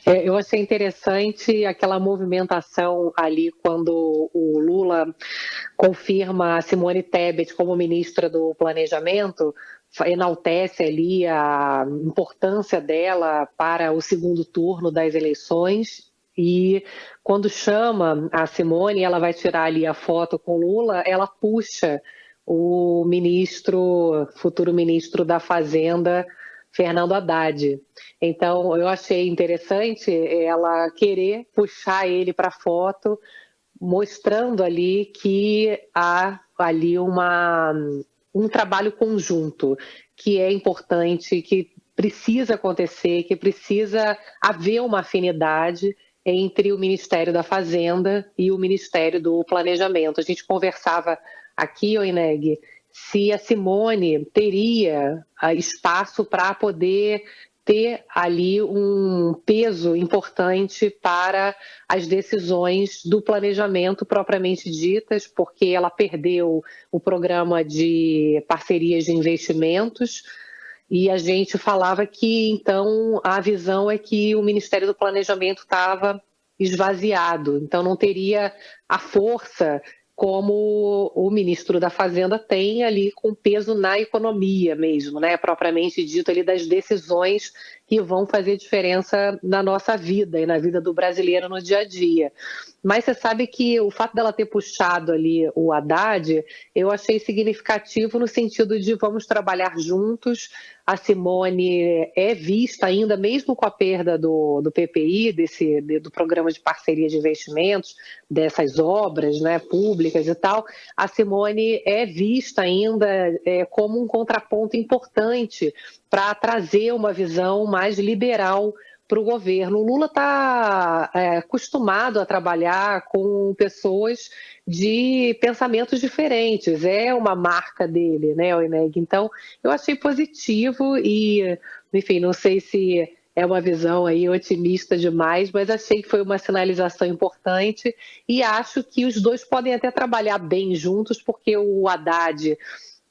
Eu achei interessante aquela movimentação ali quando o Lula confirma a Simone Tebet como ministra do Planejamento, enaltece ali a importância dela para o segundo turno das eleições. E quando chama a Simone, ela vai tirar ali a foto com Lula, ela puxa o futuro ministro da Fazenda, Fernando Haddad. Então, eu achei interessante ela querer puxar ele para a foto, mostrando ali que há ali um trabalho conjunto que é importante, que precisa acontecer, que precisa haver uma afinidade entre o Ministério da Fazenda e o Ministério do Planejamento. A gente conversava aqui, Oineg, se a Simone teria espaço para poder ter ali um peso importante para as decisões do planejamento propriamente ditas, porque ela perdeu o programa de parcerias de investimentos, e a gente falava que, então, a visão é que o Ministério do Planejamento estava esvaziado, então não teria a força como o ministro da Fazenda tem ali com peso na economia mesmo, né? Propriamente dito ali das decisões que vão fazer diferença na nossa vida e na vida do brasileiro no dia a dia. Mas você sabe que o fato dela ter puxado ali o Haddad, eu achei significativo no sentido de vamos trabalhar juntos. A Simone é vista ainda, mesmo com a perda do PPI, do Programa de Parceria de Investimentos, dessas obras, né, públicas e tal, a Simone é vista ainda como um contraponto importante para trazer uma visão mais liberal para o governo. O Lula está acostumado a trabalhar com pessoas de pensamentos diferentes, é uma marca dele, né, Oineg? Então, eu achei positivo e, enfim, não sei se é uma visão aí otimista demais, mas achei que foi uma sinalização importante e acho que os dois podem até trabalhar bem juntos, porque o Haddad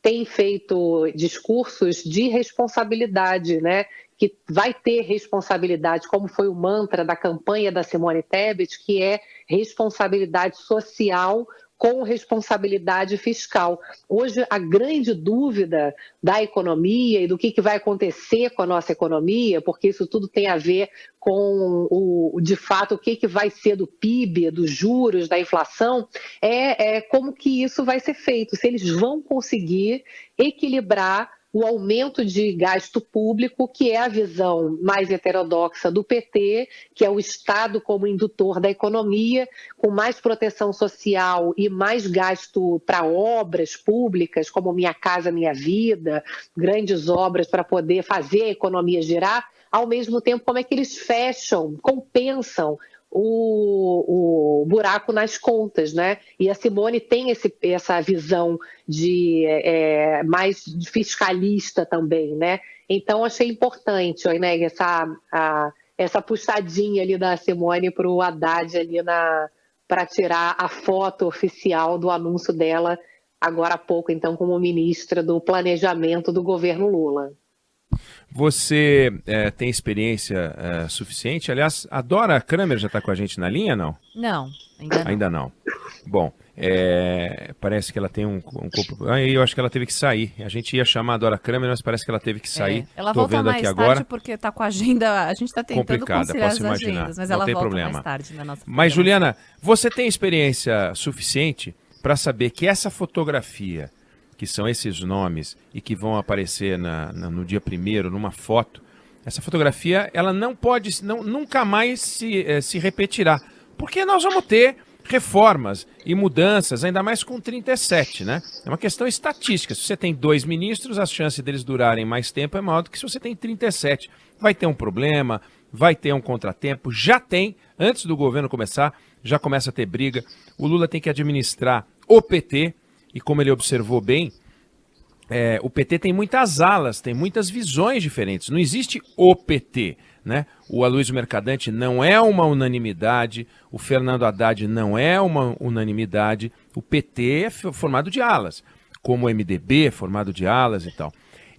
tem feito discursos de responsabilidade, né? Que vai ter responsabilidade, como foi o mantra da campanha da Simone Tebet, que é responsabilidade social com responsabilidade fiscal. Hoje, a grande dúvida da economia e do que vai acontecer com a nossa economia, porque isso tudo tem a ver com, de fato, o que vai ser do PIB, dos juros, da inflação, é como que isso vai ser feito, se eles vão conseguir equilibrar o aumento de gasto público, que é a visão mais heterodoxa do PT, que é o Estado como indutor da economia, com mais proteção social e mais gasto para obras públicas, como Minha Casa Minha Vida, grandes obras para poder fazer a economia girar, ao mesmo tempo como é que eles compensam o buraco nas contas, né? E a Simone tem essa visão de mais fiscalista também, né? Então achei importante, Oineg, essa puxadinha ali da Simone para o Haddad ali para tirar a foto oficial do anúncio dela agora há pouco, então, como ministra do Planejamento do governo Lula. Você tem experiência suficiente? Aliás, a Dora Kramer já está com a gente na linha, não? Não, ainda não. Ainda não. Bom, parece que ela tem um corpo... eu acho que ela teve que sair. A gente ia chamar a Dora Kramer, mas parece que ela teve que sair. Ela Tô volta vendo mais aqui tarde agora. porque está com a agenda... A gente está tentando complicada, conciliar posso as imaginar. agendas, mas Não ela tem volta problema. mais tarde na nossa Mas, programação. Juliana, você tem experiência suficiente para saber que essa fotografia, que são esses nomes e que vão aparecer no dia 1º, numa foto, essa fotografia ela não pode, nunca mais se repetirá, porque nós vamos ter reformas e mudanças, ainda mais com 37, né? É uma questão estatística. Se você tem 2 ministros, a chance deles durarem mais tempo é maior do que se você tem 37. Vai ter um problema, vai ter um contratempo, já tem, antes do governo começar, já começa a ter briga. O Lula tem que administrar o PT, e como ele observou bem, o PT tem muitas alas, tem muitas visões diferentes. Não existe o PT, né? O Aloysio Mercadante não é uma unanimidade, o Fernando Haddad não é uma unanimidade, o PT é formado de alas, como o MDB é formado de alas e tal.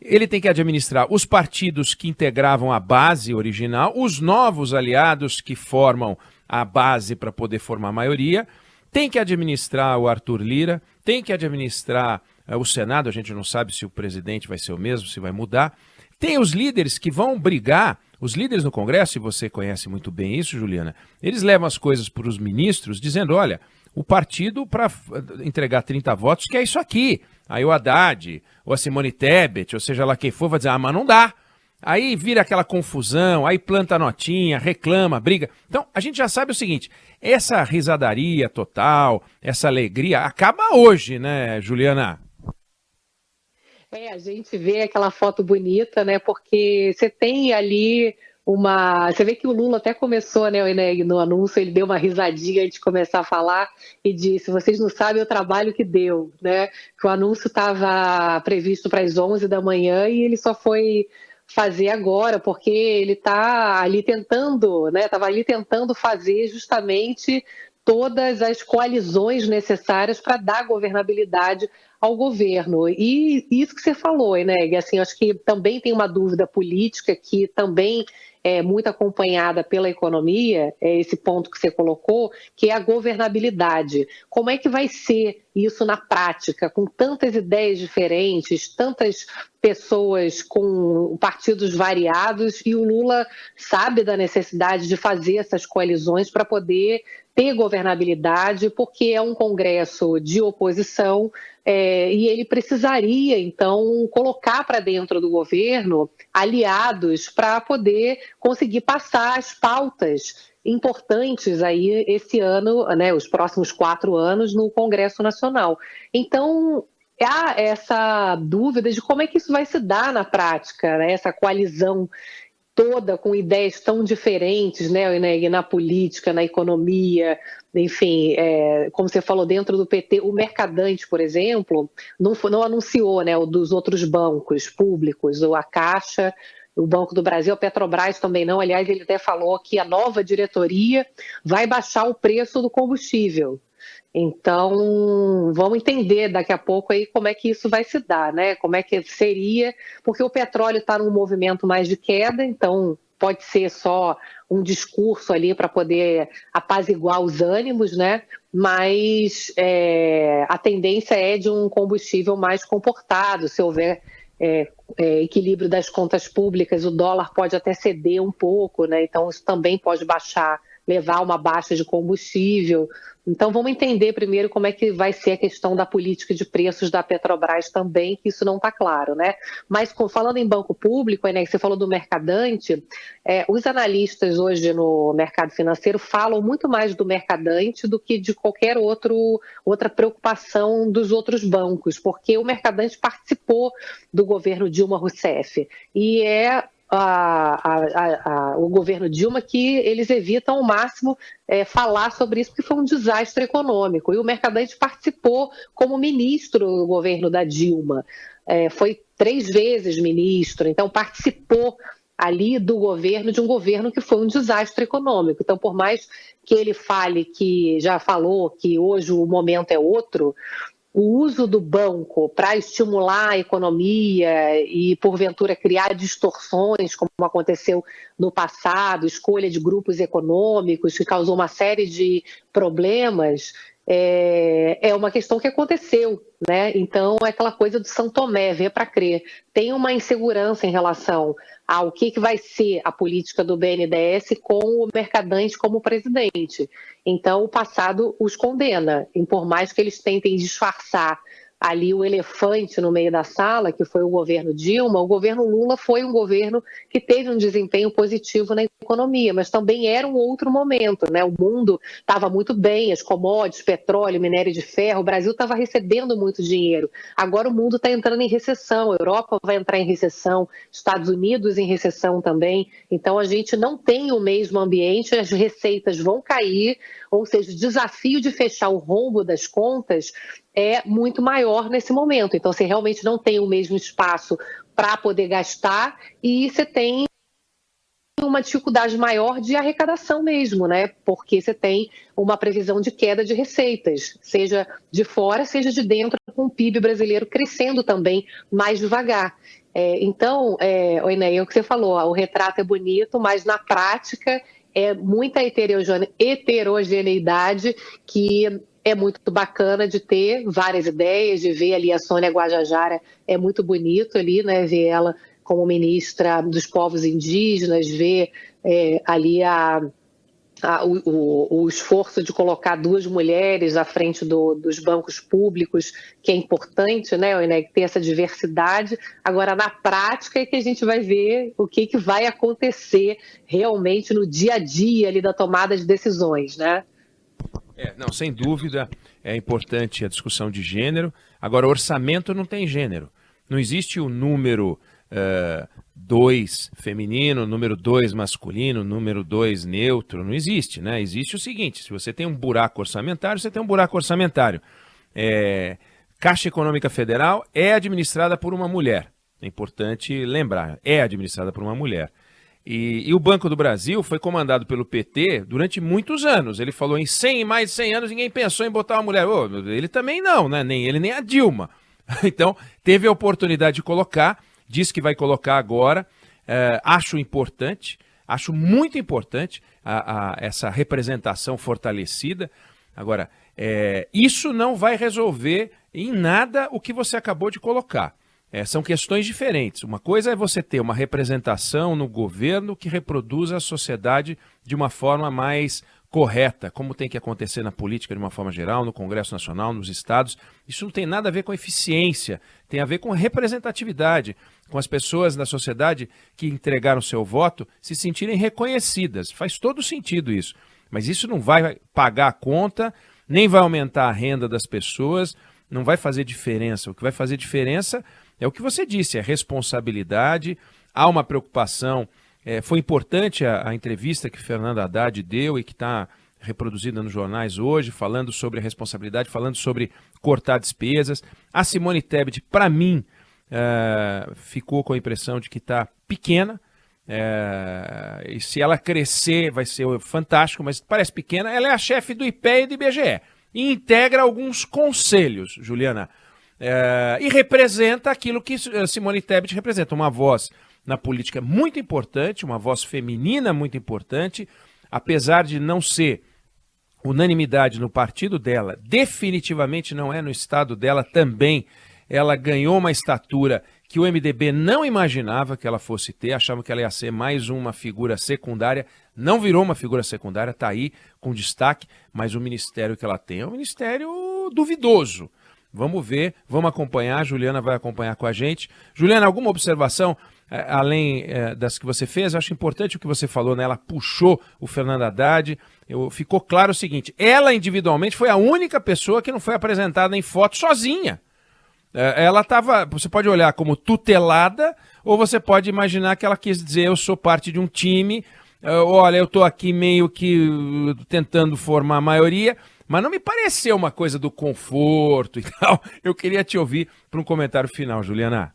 ele tem que administrar os partidos que integravam a base original, os novos aliados que formam a base para poder formar a maioria, tem que administrar o Arthur Lira, tem que administrar o Senado, a gente não sabe se o presidente vai ser o mesmo, se vai mudar. Tem os líderes que vão brigar, os líderes no Congresso, e você conhece muito bem isso, Juliana, eles levam as coisas para os ministros dizendo, olha, o partido para entregar 30 votos quer isso aqui. Aí o Haddad, ou a Simone Tebet, ou seja lá quem for, vai dizer, mas não dá. Aí vira aquela confusão, aí planta notinha, reclama, briga. Então, a gente já sabe o seguinte, essa risadaria total, essa alegria, acaba hoje, né, Juliana? A gente vê aquela foto bonita, né, porque você tem ali Você vê que o Lula até começou, né, no anúncio, ele deu uma risadinha antes de começar a falar e disse, vocês não sabem o trabalho que deu, né? Que o anúncio estava previsto para as 11 da manhã e ele só foi fazer agora, porque ele está ali tentando, né? Estava ali tentando fazer justamente todas as coalizões necessárias para dar governabilidade ao governo. E isso que você falou, né? Assim, acho que também tem uma dúvida política que também é muito acompanhada pela economia, esse ponto que você colocou, que é a governabilidade. Como é que vai ser isso na prática, com tantas ideias diferentes, tantas pessoas com partidos variados, e o Lula sabe da necessidade de fazer essas coalizões para poder ter governabilidade, porque é um Congresso de oposição, e ele precisaria, então, colocar para dentro do governo aliados para poder conseguir passar as pautas importantes aí esse ano, né, os próximos 4 anos no Congresso Nacional. Então, há essa dúvida de como é que isso vai se dar na prática, né, essa coalizão toda com ideias tão diferentes, né, na política, na economia, enfim, como você falou, dentro do PT, o Mercadante, por exemplo, não anunciou, né, o dos outros bancos públicos, ou a Caixa, o Banco do Brasil, a Petrobras também não. Aliás, ele até falou que a nova diretoria vai baixar o preço do combustível. Então, vamos entender daqui a pouco aí como é que isso vai se dar, né? Como é que seria, porque o petróleo está num movimento mais de queda, então pode ser só um discurso ali para poder apaziguar os ânimos, né? Mas a tendência é de um combustível mais comportado, se houver equilíbrio das contas públicas, o dólar pode até ceder um pouco, né? Então isso também pode baixar, levar a uma baixa de combustível. Então vamos entender primeiro como é que vai ser a questão da política de preços da Petrobras também, que isso não está claro, né? Mas falando em banco público, né, que você falou do Mercadante, os analistas hoje no mercado financeiro falam muito mais do Mercadante do que de qualquer outra preocupação dos outros bancos, porque o Mercadante participou do governo Dilma Rousseff e o governo Dilma que eles evitam ao máximo falar sobre isso, porque foi um desastre econômico. E o Mercadante participou como ministro do governo da Dilma, foi 3 vezes ministro, então participou ali do governo, de um governo que foi um desastre econômico. Então, por mais que ele fale, que já falou que hoje o momento é outro, o uso do banco para estimular a economia e, porventura, criar distorções, como aconteceu no passado, escolha de grupos econômicos, que causou uma série de problemas, é uma questão que aconteceu, né? Então, é aquela coisa do São Tomé, ver para crer. Tem uma insegurança em relação ao que vai ser a política do BNDES com o Mercadante como presidente. Então, o passado os condena, e por mais que eles tentem disfarçar ali o elefante no meio da sala, que foi o governo Dilma, o governo Lula foi um governo que teve um desempenho positivo na economia, mas também era um outro momento, né? O mundo estava muito bem, as commodities, petróleo, minério de ferro, o Brasil estava recebendo muito dinheiro. Agora o mundo está entrando em recessão, a Europa vai entrar em recessão, Estados Unidos em recessão também, então a gente não tem o mesmo ambiente, as receitas vão cair, ou seja, o desafio de fechar o rombo das contas é muito maior nesse momento. Então, você realmente não tem o mesmo espaço para poder gastar e você tem uma dificuldade maior de arrecadação mesmo, né? Porque você tem uma previsão de queda de receitas, seja de fora, seja de dentro, com o PIB brasileiro crescendo também mais devagar. Então, Oiné, é o que você falou, o retrato é bonito, mas na prática é muita heterogeneidade que é muito bacana de ter várias ideias, de ver ali a Sônia Guajajara, é muito bonito ali, né, ver ela como ministra dos povos indígenas, ver ali o esforço de colocar duas mulheres à frente dos bancos públicos, que é importante, né, ter essa diversidade. Agora, na prática, é que a gente vai ver o que vai acontecer realmente no dia a dia ali da tomada de decisões, né? Não, sem dúvida, é importante a discussão de gênero. Agora, orçamento não tem gênero. Não existe o número 2 feminino, número 2 masculino, número 2 neutro, não existe, né? Existe o seguinte, se você tem um buraco orçamentário, você tem um buraco orçamentário. Caixa Econômica Federal é administrada por uma mulher, é importante lembrar, é administrada por uma mulher. E o Banco do Brasil foi comandado pelo PT durante muitos anos. Ele falou em mais de 100 anos, ninguém pensou em botar uma mulher. Ele também não, né? Nem ele, nem a Dilma. Então, teve a oportunidade de colocar, disse que vai colocar agora. Acho importante, acho muito importante essa representação fortalecida. Agora, isso não vai resolver em nada o que você acabou de colocar. São questões diferentes. Uma coisa é você ter uma representação no governo que reproduza a sociedade de uma forma mais correta, como tem que acontecer na política de uma forma geral, no Congresso Nacional, nos estados. Isso não tem nada a ver com eficiência, tem a ver com representatividade, com as pessoas da sociedade que entregaram seu voto se sentirem reconhecidas. Faz todo sentido isso. Mas isso não vai pagar a conta, nem vai aumentar a renda das pessoas, não vai fazer diferença. O que vai fazer diferença é o que você disse, é responsabilidade, há uma preocupação. Foi importante a entrevista que Fernando Haddad deu e que está reproduzida nos jornais hoje, falando sobre a responsabilidade, falando sobre cortar despesas. A Simone Tebet, para mim, ficou com a impressão de que está pequena. E se ela crescer vai ser fantástico, mas parece pequena. Ela é a chefe do IPEA e do IBGE e integra alguns conselhos, Juliana. E representa aquilo que Simone Tebet representa, uma voz na política muito importante, uma voz feminina muito importante, apesar de não ser unanimidade no partido dela, definitivamente não é no estado dela também. Ela ganhou uma estatura que o MDB não imaginava que ela fosse ter, achava que ela ia ser mais uma figura secundária, não virou uma figura secundária, está aí com destaque, mas o ministério que ela tem é um ministério duvidoso. Vamos ver, vamos acompanhar, a Juliana vai acompanhar com a gente. Juliana, alguma observação, além das que você fez? Eu acho importante o que você falou, né? Ela puxou o Fernando Haddad, ficou claro o seguinte, ela individualmente foi a única pessoa que não foi apresentada em foto sozinha. Ela estava, você pode olhar como tutelada, ou você pode imaginar que ela quis dizer, eu sou parte de um time, olha, eu estou aqui meio que tentando formar a maioria, mas não me pareceu uma coisa do conforto e tal. Eu queria te ouvir para um comentário final, Juliana.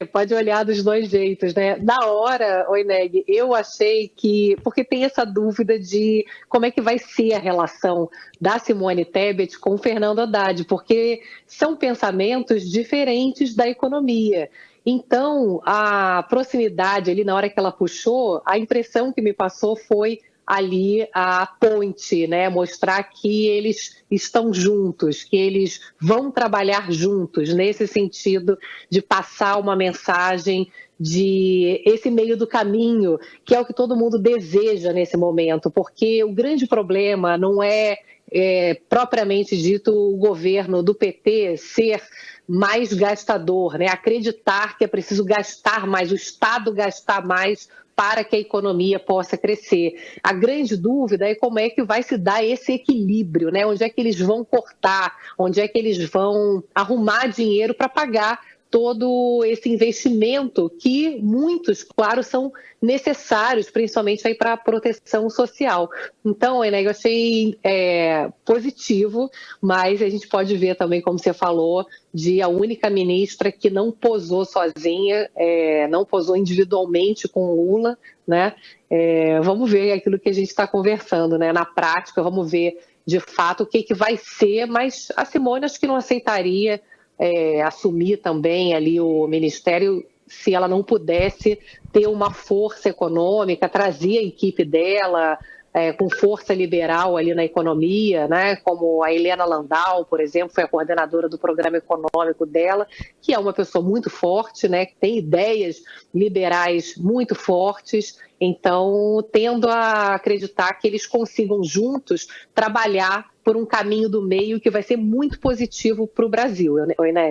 Você pode olhar dos dois jeitos, né? Na hora, Oineg, eu achei que... Porque tem essa dúvida de como é que vai ser a relação da Simone Tebet com o Fernando Haddad, porque são pensamentos diferentes da economia. Então, a proximidade ali, na hora que ela puxou, a impressão que me passou foi ali a ponte, né? Mostrar que eles estão juntos, que eles vão trabalhar juntos, nesse sentido de passar uma mensagem de esse meio do caminho, que é o que todo mundo deseja nesse momento, porque o grande problema não é propriamente dito o governo do PT ser mais gastador, né? Acreditar que é preciso gastar mais, o Estado gastar mais para que a economia possa crescer. A grande dúvida é como é que vai se dar esse equilíbrio, né? Onde é que eles vão cortar, onde é que eles vão arrumar dinheiro para pagar todo esse investimento que muitos, claro, são necessários, principalmente aí para a proteção social. Então, eu achei positivo, mas a gente pode ver também, como você falou, de a única ministra que não posou sozinha, não posou individualmente com o Lula, né? Vamos ver aquilo que a gente está conversando, né? Na prática, vamos ver de fato o que vai ser, mas a Simone acho que não aceitaria assumir também ali o ministério se ela não pudesse ter uma força econômica, trazer a equipe dela com força liberal ali na economia, né? Como a Helena Landau, por exemplo, foi a coordenadora do programa econômico dela, que é uma pessoa muito forte, né? Que tem ideias liberais muito fortes. Então, tendo a acreditar que eles consigam juntos trabalhar por um caminho do meio que vai ser muito positivo para o Brasil, Enéas.